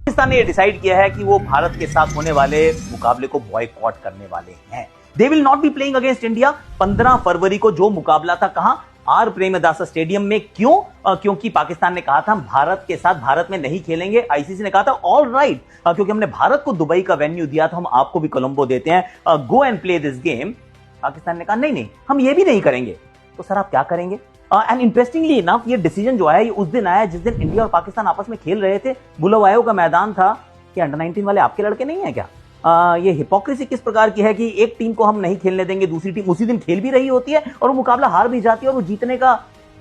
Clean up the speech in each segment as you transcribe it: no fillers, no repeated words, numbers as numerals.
पाकिस्तान ने ये डिसाइड किया है कि वो भारत के साथ होने वाले मुकाबले को बॉयकॉट करने वाले हैं। They will not be playing against India. 15 फरवरी को जो मुकाबला था कहां, आर प्रेमदासा स्टेडियम में। क्यों? क्योंकि पाकिस्तान ने कहा था हम भारत के साथ भारत में नहीं खेलेंगे। आईसीसी ने कहा था ऑल राइट, क्योंकि हमने भारत को दुबई का वेन्यू दिया था, हम आपको भी कोलंबो देते हैं, go and play this game. Pakistan ने कहा नहीं नहीं, हम ये भी नहीं करेंगे। तो सर आप क्या करेंगे? एंड इंटरेस्टिंगली इनफ ये डिसीजन जो है ये उस दिन आया जिस दिन इंडिया और पाकिस्तान आपस में खेल रहे थे। बुलावायो का मैदान था। कि अंडर 19 वाले आपके लड़के नहीं है क्या? ये हिपोक्रेसी किस प्रकार की है कि एक टीम को हम नहीं खेलने देंगे, दूसरी टीम उसी दिन खेल भी रही होती है और वो मुकाबला हार भी जाती है और वो जीतने का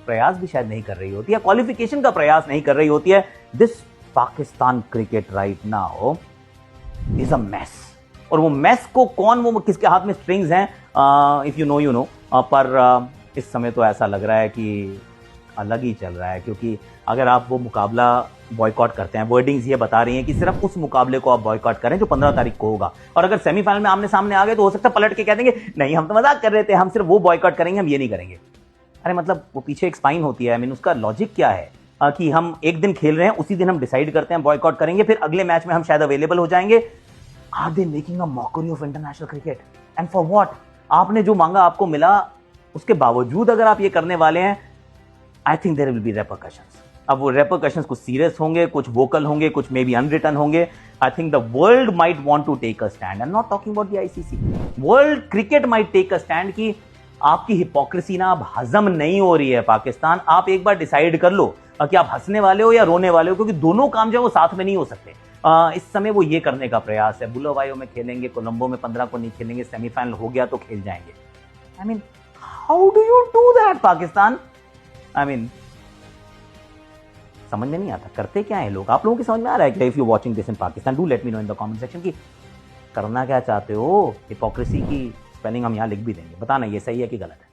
प्रयास भी शायद नहीं कर रही होती है, क्वालिफिकेशन का प्रयास नहीं कर रही होती है। This Pakistan cricket right now is a mess. और वो मैस को कौन, वो किसके हाथ में स्ट्रिंग्स हैं, if you know you know. पर इस समय तो ऐसा लग रहा है कि अलग ही चल रहा है, क्योंकि अगर आप वो मुकाबला बॉयकॉट करते हैं, वर्डिंग्स ये बता रही हैं कि सिर्फ उस मुकाबले को आप बॉयकॉट करें जो 15 तारीख को होगा। और अगर सेमीफाइनल में आमने सामने आ गए तो हो सकता है पलट के कह देंगे नहीं हम तो मजाक कर रहे थे, हम सिर्फ वो बॉयकॉट करेंगे, हम ये नहीं करेंगे। अरे मतलब वो पीछे एक स्पाइन होती है। आई मीन उसका लॉजिक क्या है कि हम एक दिन खेल रहे हैं, उसी दिन हम डिसाइड करते हैं बॉयकॉट करेंगे, फिर अगले मैच में हम शायद अवेलेबल हो जाएंगे। Are they making a mockery of international cricket and for what? आपने जो मांगा आपको मिला, उसके बावजूद अगर आप ये करने वाले हैं, I think there will be repercussions. अब वो रेपरकशंस कुछ सीरियस होंगे, कुछ वोकल होंगे, कुछ मे बी अनरिटन होंगे। I think the world might want to take a stand. I am not talking about the ICC, world cricket might take a stand कि आपकी हिपोक्रेसी ना अब हजम नहीं हो रही है। पाकिस्तान, आप एक बार डिसाइड कर लो कि आप हंसने वाले हो या रोने वाले हो, क्योंकि दोनों काम जो है वो साथ में नहीं हो सकते। इस समय वो ये करने का प्रयास है, बुलावायो में खेलेंगे, कोलंबो में 15 को नहीं खेलेंगे, सेमीफाइनल हो गया तो खेल जाएंगे। I mean how do you do that Pakistan? I mean समझ में नहीं आता करते क्या है लोग। आप लोगों की समझ में आ रहा है क्या? If you watching this in Pakistan, do let me know in the comment section कि करना क्या चाहते हो। हिपोक्रेसी की स्पेलिंग हम यहां लिख भी देंगे, बताना ये सही है कि गलत है।